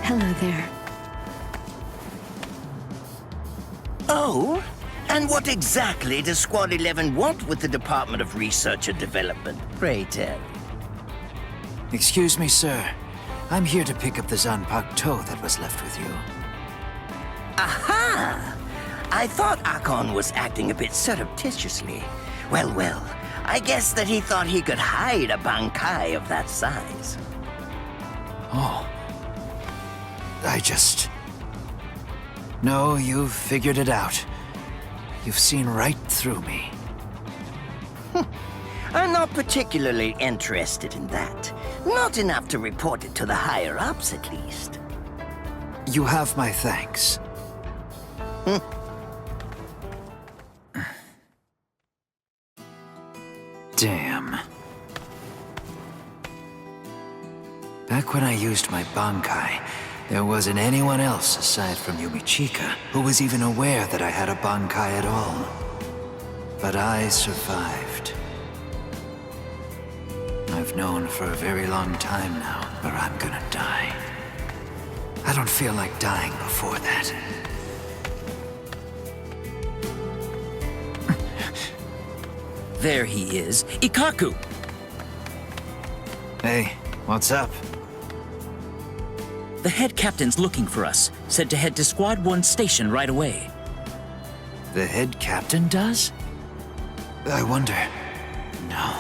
Hello there. Oh? And what exactly does Squad 11 want with the Department of Research and Development, pray tell? Excuse me, sir. I'm here to pick up the Zanpakuto toe that was left with you. Aha! I thought Akon was acting a bit surreptitiously. Well, I guess that he thought he could hide a bankai of that size. Oh. No, you've figured it out. You've seen right through me. I'm not particularly interested in that. Not enough to report it to the higher-ups, at least. You have my thanks. Damn. Back when I used my bankai, there wasn't anyone else aside from Yumichika who was even aware that I had a bankai at all. But I survived. I've known for a very long time now where I'm gonna die. I don't feel like dying before that. There he is. Ikaku! Hey, what's up? The head captain's looking for us. Said to head to Squad 1 station right away. The head captain does? I wonder... No.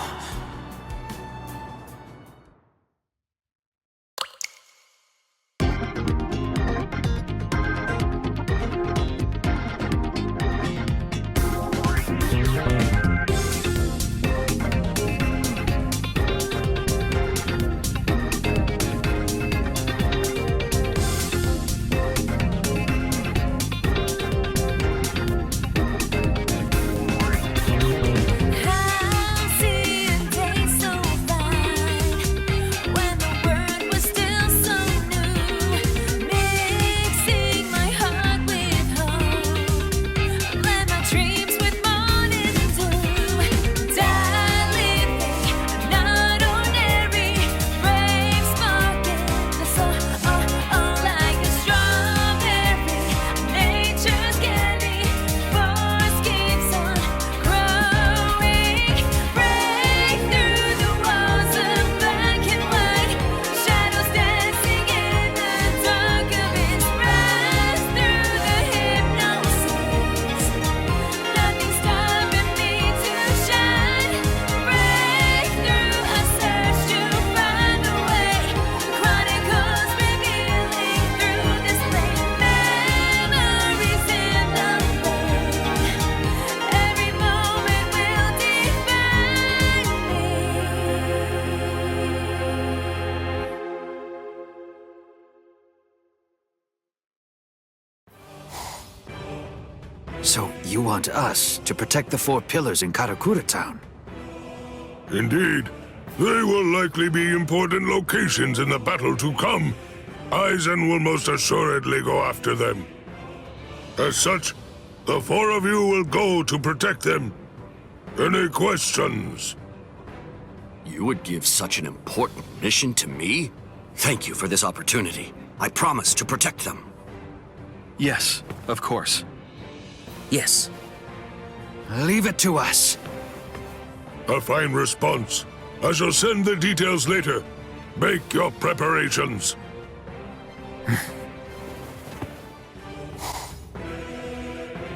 So, you want us to protect the 4 pillars in Karakura Town? Indeed. They will likely be important locations in the battle to come. Aizen will most assuredly go after them. As such, the 4 of you will go to protect them. Any questions? You would give such an important mission to me? Thank you for this opportunity. I promise to protect them. Yes, of course. Yes. Leave it to us. A fine response. I shall send the details later. Make your preparations.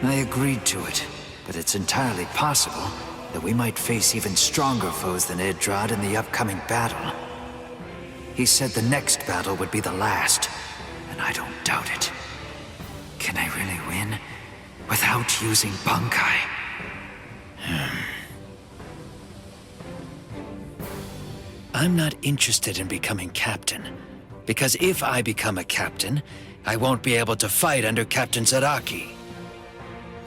I agreed to it, but it's entirely possible that we might face even stronger foes than Edrad in the upcoming battle. He said the next battle would be the last, and I don't doubt it. Can I really win without using bankai? I'm not interested in becoming captain, because if I become a captain, I won't be able to fight under Captain Zaraki.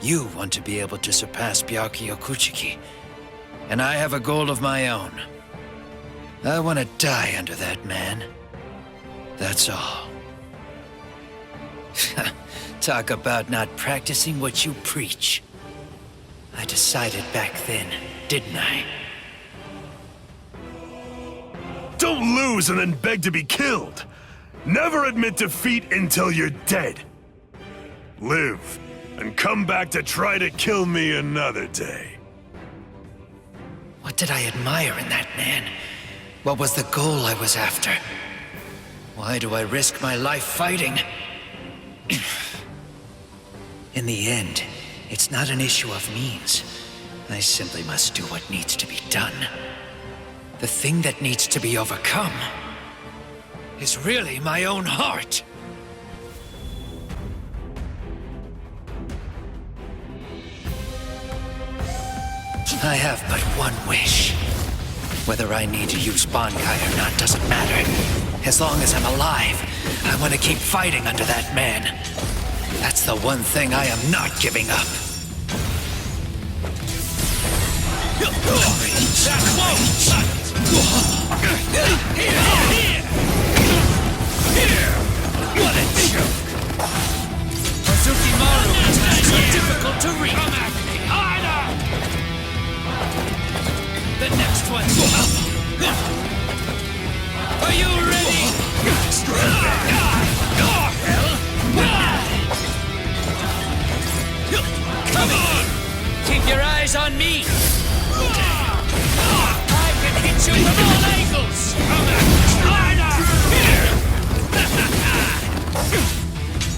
You want to be able to surpass Byakuya Okuchiki, and I have a goal of my own. I want to die under that man. That's all. Talk about not practicing what you preach. I decided back then, didn't I? Don't lose and then beg to be killed! Never admit defeat until you're dead. Live, and come back to try to kill me another day. What did I admire in that man? What was the goal I was after? Why do I risk my life fighting? In the end, it's not an issue of means. I simply must do what needs to be done. The thing that needs to be overcome is really my own heart. I have but one wish. Whether I need to use Bankai or not doesn't matter. As long as I'm alive, I want to keep fighting under that man. That's the one thing I am not giving up. What a joke! Ozukimaru attacks are difficult to read. The next one. Are you ready? Come on! Keep your eyes on me! I can hit you from all angles!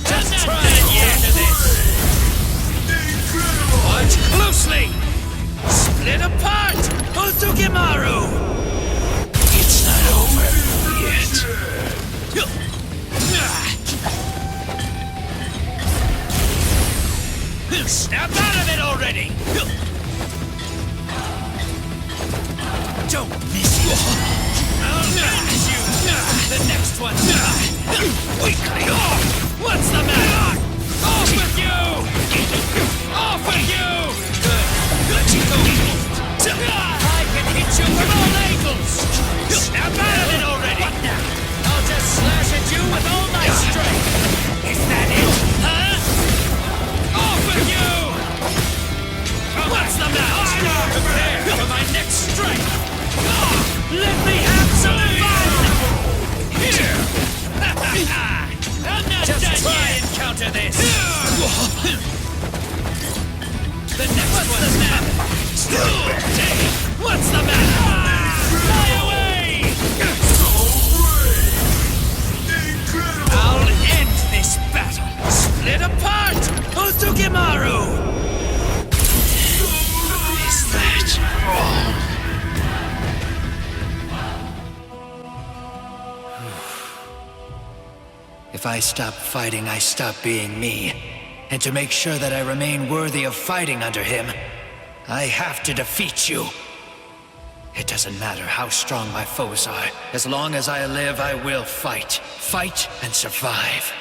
Just try and get to this! Watch closely! Split apart! Ozukimaru! It's not over yet. Snap out of it already! Don't miss it! I'll manage you! The next one! Weakly! What's the matter? Off with you! Off with you! Good. Let you go! I can hit you from all angles! Snap out of it already! What now? I'll just slash at you with all my strength! Is that it? Huh? Off with you! What's the matter? Prepare for my next strike! Let me have some fun! Here! I'm not just done try yet. And counter this! The next one's the matter! What's the matter? Fly away! I'll end this battle! Split apart! Ozukimaru! Is that all? If I stop fighting, I stop being me. And to make sure that I remain worthy of fighting under him, I have to defeat you. It doesn't matter how strong my foes are. As long as I live, I will fight. Fight and survive.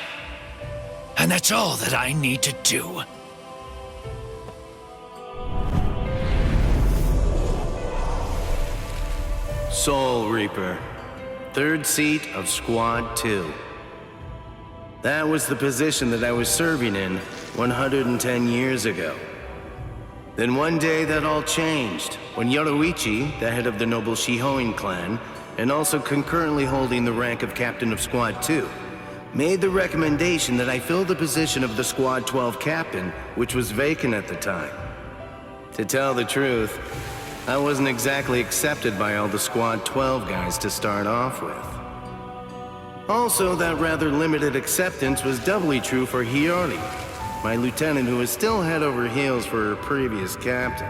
And that's all that I need to do. Soul Reaper, third seat of Squad 2. That was the position that I was serving in 110 years ago. Then one day that all changed, when Yoruichi, the head of the noble Shihoin clan, and also concurrently holding the rank of Captain of Squad 2, made the recommendation that I fill the position of the Squad 12 Captain, which was vacant at the time. To tell the truth, I wasn't exactly accepted by all the Squad 12 guys to start off with. Also, that rather limited acceptance was doubly true for Hiyori, my lieutenant who was still head over heels for her previous captain.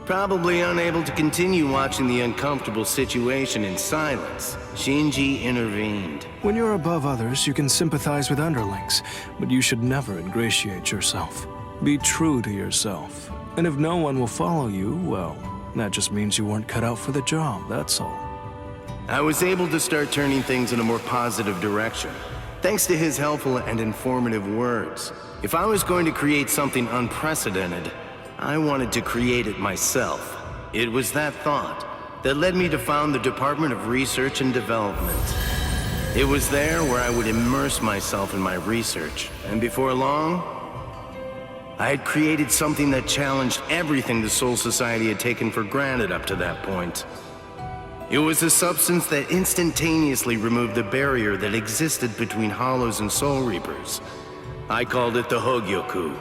Probably unable to continue watching the uncomfortable situation in silence, Shinji intervened. When you're above others, you can sympathize with underlings, but you should never ingratiate yourself. Be true to yourself. And if no one will follow you, well, that just means you weren't cut out for the job, that's all. I was able to start turning things in a more positive direction, thanks to his helpful and informative words. If I was going to create something unprecedented, I wanted to create it myself. It was that thought that led me to found the Department of Research and Development. It was there where I would immerse myself in my research, and before long, I had created something that challenged everything the Soul Society had taken for granted up to that point. It was a substance that instantaneously removed the barrier that existed between Hollows and Soul Reapers. I called it the Hogyoku.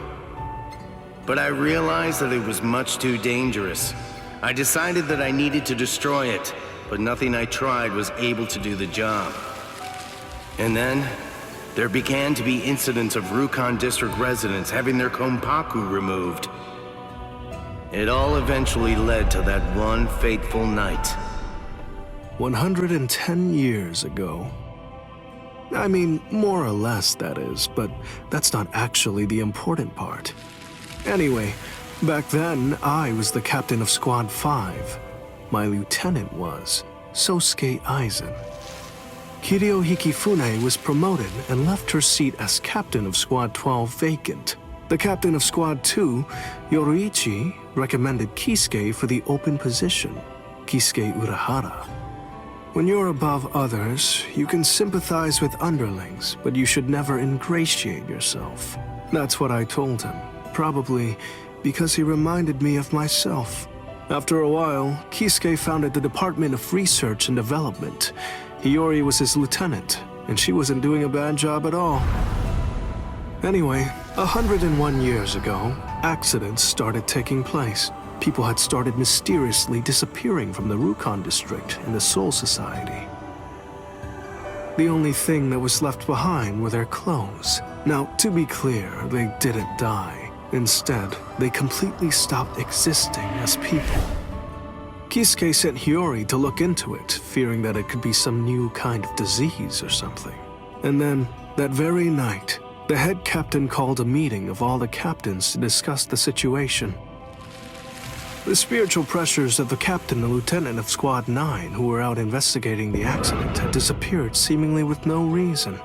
But I realized that it was much too dangerous. I decided that I needed to destroy it, but nothing I tried was able to do the job. And then, there began to be incidents of Rukon District residents having their Konpaku removed. It all eventually led to that one fateful night. 110 years ago. I mean, more or less, that is, but that's not actually the important part. Anyway, back then, I was the captain of Squad 5. My lieutenant was Sosuke Aizen. Kiryo Hikifune was promoted and left her seat as captain of Squad 12 vacant. The captain of Squad 2, Yoruichi, recommended Kisuke for the open position, Kisuke Urahara. When you're above others, you can sympathize with underlings, but you should never ingratiate yourself. That's what I told him, probably because he reminded me of myself. After a while, Kisuke founded the Department of Research and Development. Hiyori was his lieutenant, and she wasn't doing a bad job at all. Anyway, 101 years ago, accidents started taking place. People had started mysteriously disappearing from the Rukon district and the Soul Society. The only thing that was left behind were their clothes. Now, to be clear, they didn't die. Instead, they completely stopped existing as people. Kisuke sent Hiyori to look into it, fearing that it could be some new kind of disease or something. And then, that very night, the head captain called a meeting of all the captains to discuss the situation. The spiritual pressures of the captain and lieutenant of Squad 9 who were out investigating the accident had disappeared seemingly with no reason.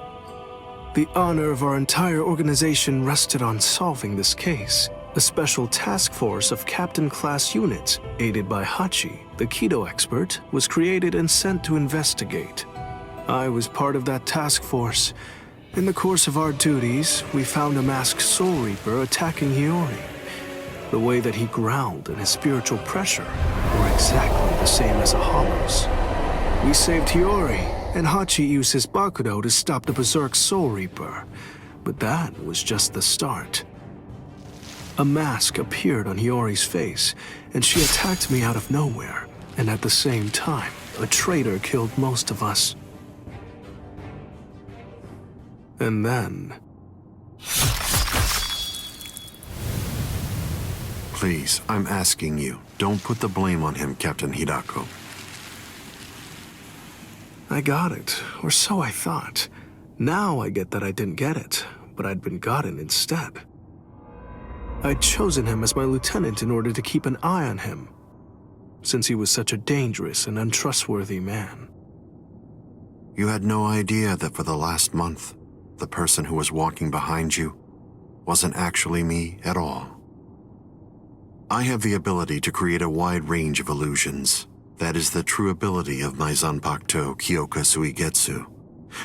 The honor of our entire organization rested on solving this case. A special task force of captain-class units, aided by Hachi, the Kido expert, was created and sent to investigate. I was part of that task force. In the course of our duties, we found a masked Soul Reaper attacking Hiyori. The way that he growled and his spiritual pressure were exactly the same as a Hollow's. We saved Hiyori, and Hachi used his Bakudo to stop the Berserk Soul Reaper. But that was just the start. A mask appeared on Hiyori's face, and she attacked me out of nowhere. And at the same time, a traitor killed most of us. And then... Please, I'm asking you, don't put the blame on him, Captain Hidako. I got it, or so I thought. Now I get that I didn't get it, but I'd been gotten instead. I'd chosen him as my lieutenant in order to keep an eye on him, since he was such a dangerous and untrustworthy man. You had no idea that for the last month, the person who was walking behind you wasn't actually me at all. I have the ability to create a wide range of illusions. That is the true ability of my Zanpakuto Kyoka Suigetsu.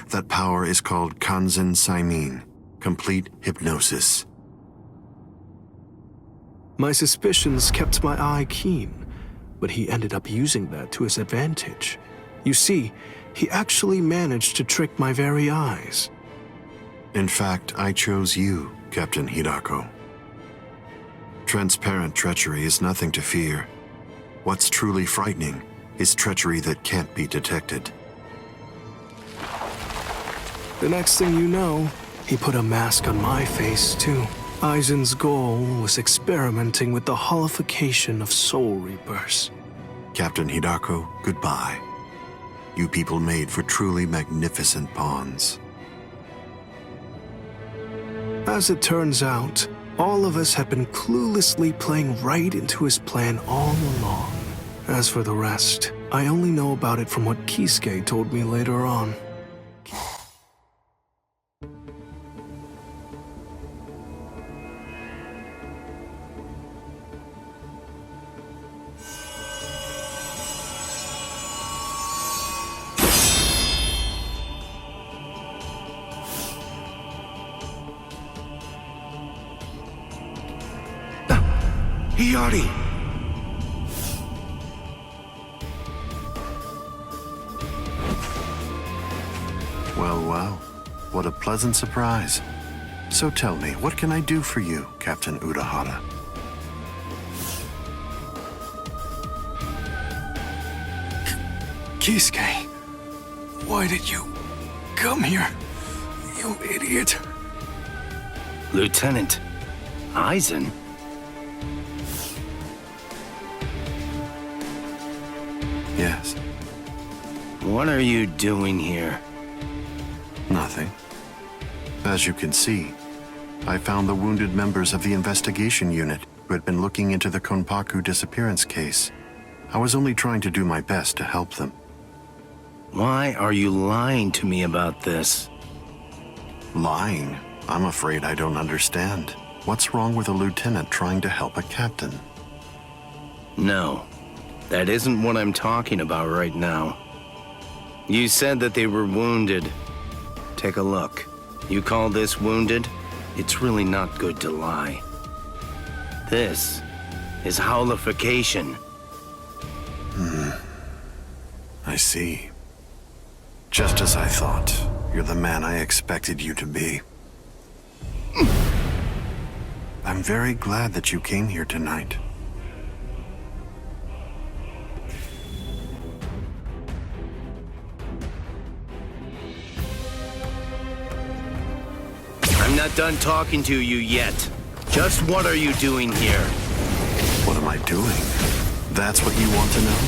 That power is called Kanzen Saimin, complete hypnosis. My suspicions kept my eye keen, but he ended up using that to his advantage. You see, he actually managed to trick my very eyes. In fact, I chose you, Captain Hidako. Transparent treachery is nothing to fear. What's truly frightening is treachery that can't be detected. The next thing you know, he put a mask on my face, too. Aizen's goal was experimenting with the holification of Soul Reapers. Captain Hidako, goodbye. You people made for truly magnificent pawns. As it turns out, all of us had been cluelessly playing right into his plan all along. As for the rest, I only know about it from what Kisuke told me later on. Hiyori! what a pleasant surprise. So tell me, what can I do for you, Captain Urahara? Kisuke, why did you come here? You idiot. Lieutenant Aizen? Yes, What are you doing here? nothing. As you can see, I found the wounded members of the investigation unit who had been looking into the Konpaku disappearance case. I was only trying to do my best to help them. Why are you lying to me about this? Lying? I'm afraid I don't understand. What's wrong with a lieutenant trying to help a captain? No, that isn't what I'm talking about right now. You said that they were wounded. Take a look. You call this wounded? It's really not good to lie. This is howlification. I see. Just as I thought. You're the man I expected you to be. I'm very glad that you came here tonight. I'm not done talking to you yet. Just what are you doing here? What am I doing? That's what you want to know?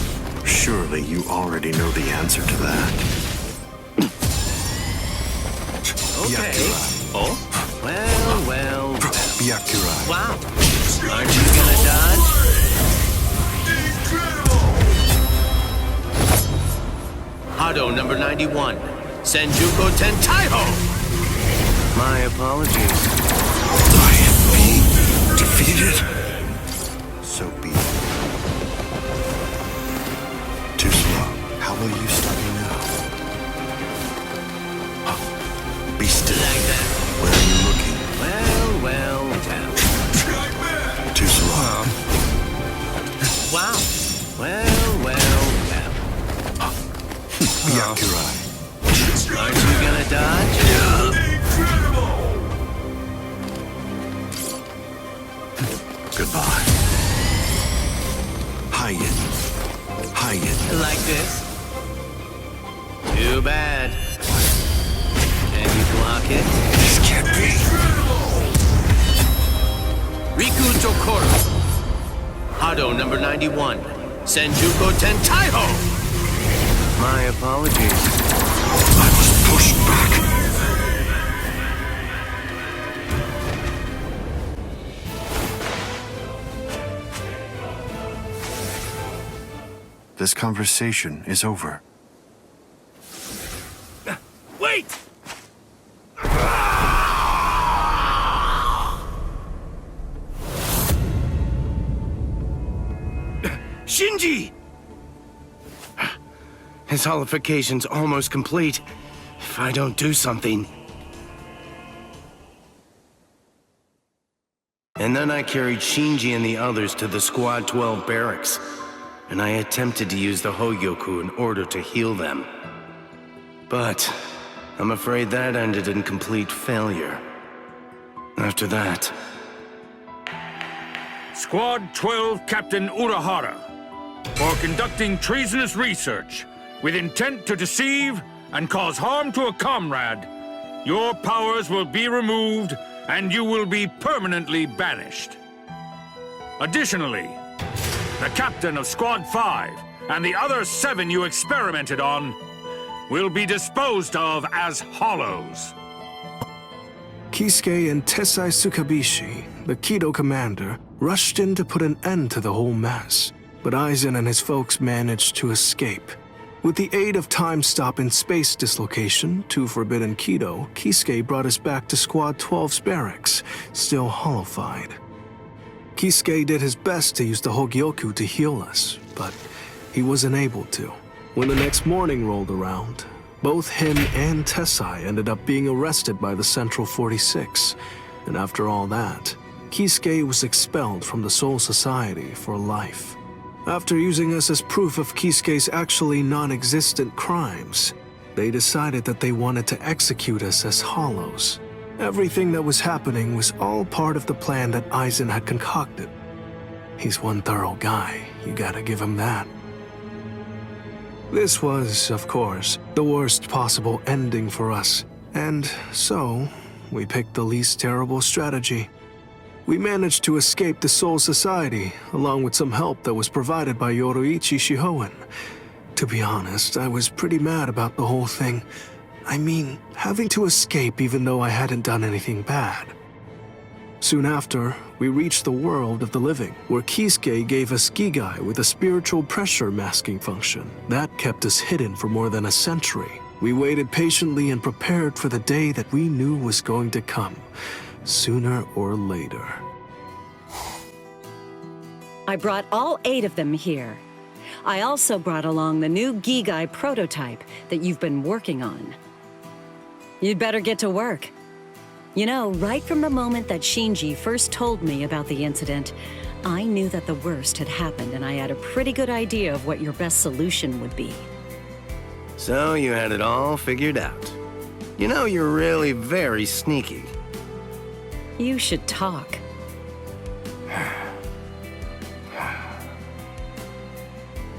Surely you already know the answer to that. Okay. Byakurai. Oh? Well. Byakurai. Wow. Aren't you gonna dodge? Hado number 91. Senjuko Tentaiho! My apologies. I am being defeated. So be it. Too slow. How will you stop me now? Be still. Like that. Where are you looking? Well. Too slow. Wow. Byakurai. Aren't you gonna dodge? Goodbye. Hide. Like this? Too bad. And you block it? This can't be. Riku Tokoro. Hado number 91. Senjuko Tentaiho! My apologies. I was pushed back. This conversation is over. Wait! Shinji! His holification's almost complete. If I don't do something... And then I carried Shinji and the others to the Squad 12 barracks, and I attempted to use the Hogyoku in order to heal them. But I'm afraid that ended in complete failure. After that... Squad 12 Captain Urahara, for conducting treasonous research with intent to deceive and cause harm to a comrade, your powers will be removed and you will be permanently banished. Additionally, the captain of Squad 5 and the other 7 you experimented on will be disposed of as hollows. Kisuke and Tessai Tsukabishi, the Kido commander, rushed in to put an end to the whole mess, but Aizen and his folks managed to escape. With the aid of time stop and space dislocation to Forbidden Kido, Kisuke brought us back to Squad 12's barracks, still hollowified. Kisuke did his best to use the Hogyoku to heal us, but he wasn't able to. When the next morning rolled around, both him and Tessai ended up being arrested by the Central 46, and after all that, Kisuke was expelled from the Soul Society for life. After using us as proof of Kisuke's actually non-existent crimes, they decided that they wanted to execute us as Hollows. Everything that was happening was all part of the plan that Aizen had concocted. He's one thorough guy, you gotta give him that. This was, of course, the worst possible ending for us, and so we picked the least terrible strategy. We managed to escape the Soul Society, along with some help that was provided by Yoruichi Shihoen. To be honest, I was pretty mad about the whole thing. I mean, having to escape even though I hadn't done anything bad. Soon after, we reached the world of the living, where Kisuke gave us Gigai with a spiritual pressure masking function. That kept us hidden for more than a century. We waited patiently and prepared for the day that we knew was going to come, sooner or later. I brought all 8 of them here. I also brought along the new Gigai prototype that you've been working on. You'd better get to work. You know, right from the moment that Shinji first told me about the incident, I knew that the worst had happened and I had a pretty good idea of what your best solution would be. So you had it all figured out. You know, you're really very sneaky. You should talk.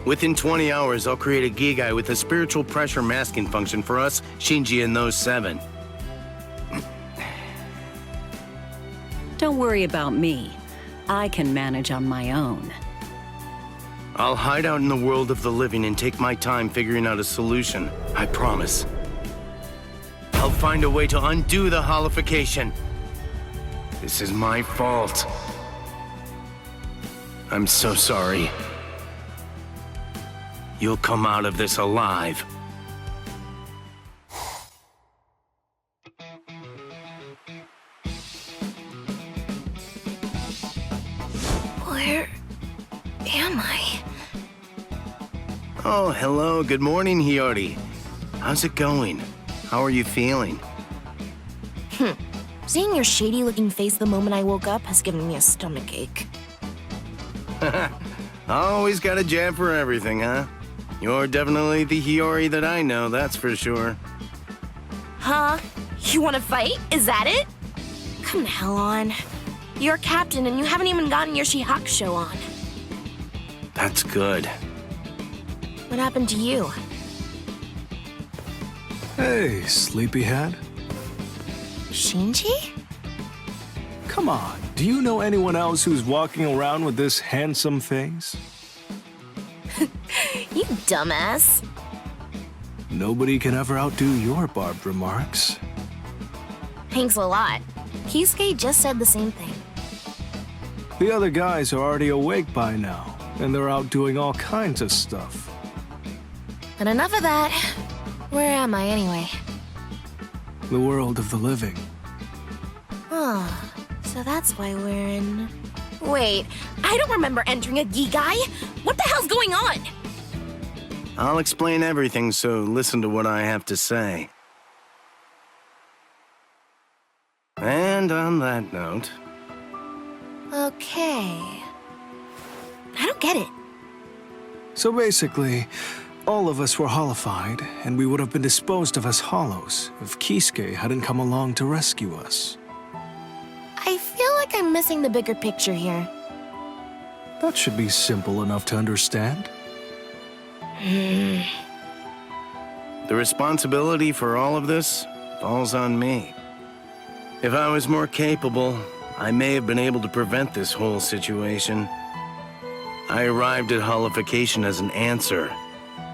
Within 20 hours, I'll create a Gigai with a spiritual pressure masking function for us, Shinji, and those 7. Don't worry about me. I can manage on my own. I'll hide out in the world of the living and take my time figuring out a solution. I promise. I'll find a way to undo the holification. This is my fault. I'm so sorry. You'll come out of this alive. Where am I? Oh, hello. Good morning, Hiyori. How's it going? How are you feeling? Seeing your shady-looking face the moment I woke up has given me a stomachache. Always got a jab for everything, huh? You're definitely the Hiyori that I know, that's for sure. Huh? You want to fight? Is that it? Come the hell on. You're captain and you haven't even gotten your Shihakusho on. That's good. What happened to you? Hey, sleepyhead. Shinji? Come on, do you know anyone else who's walking around with this handsome face? You dumbass. Nobody can ever outdo your barbed remarks. Thanks a lot. Kisuke just said the same thing. The other guys are already awake by now, and they're out doing all kinds of stuff. But enough of that. Where am I anyway? The world of the living. Oh, so that's why we're in... Wait, I don't remember entering a Gigai. What the hell's going on? I'll explain everything, so listen to what I have to say. And on that note... Okay... I don't get it. So basically, all of us were hollified, and we would have been disposed of as hollows if Kisuke hadn't come along to rescue us. I feel like I'm missing the bigger picture here. That should be simple enough to understand. The responsibility for all of this falls on me. If I was more capable, I may have been able to prevent this whole situation. I arrived at holification as an answer,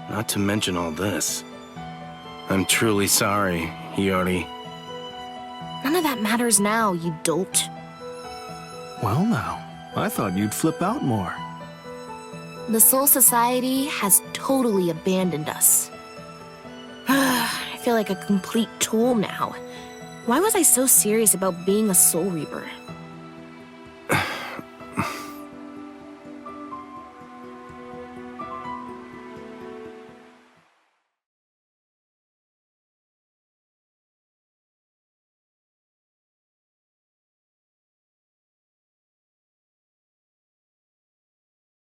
not to mention all this. I'm truly sorry, Hiyori. None of that matters now, you dolt. Well now, I thought you'd flip out more. The Soul Society has totally abandoned us. I feel like a complete tool now. Why was I so serious about being a Soul Reaper?